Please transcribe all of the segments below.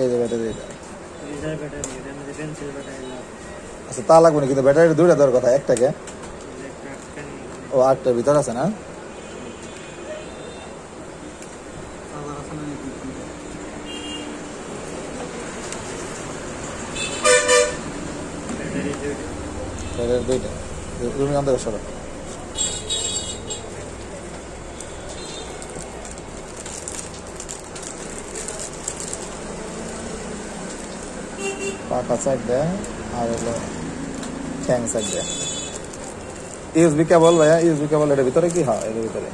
এই যে ব্যাটারি এটা। রিজার্ভ ব্যাটারি, এর মধ্যে পেন্সিল ব্যাটারি। আচ্ছা তা লাগবে না, কিন্তু ব্যাটারি দুইটা দেওয়ার কথা, একটাকে। ও আটটার ভিতর আছে না? ব্যাটারি দুইটা। তুমি অন্তর সরো। পাকা সাইড দেয় আর হলো ট্যাং সাইড দেয়। ইউএসবি কেবল ভাইয়া, ইউএসবি কেবল এর ভিতরে কি হয়? এর ভিতরে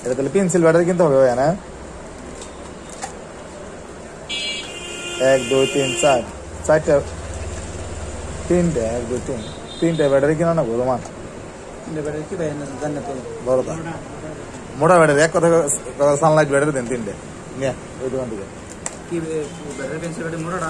এটা তাহলে পেন্সিল ব্যাটারি কিনতে হবে ভাইয়া না? 1 2 3 4 চারটা, তিনটে 1 2 3 তিনটে ব্যাটারি কিনা না রোমান। ব্যাটারি কি ভাই জানেন তো? বড়টা মোটা ব্যাটারি, এক কথা সানলাইট ব্যাটারি দেন তিনটে নিয়ে ওই দোকান থেকে। কি ব্যাটারি পেন্সিল ব্যাটারি মোটাটা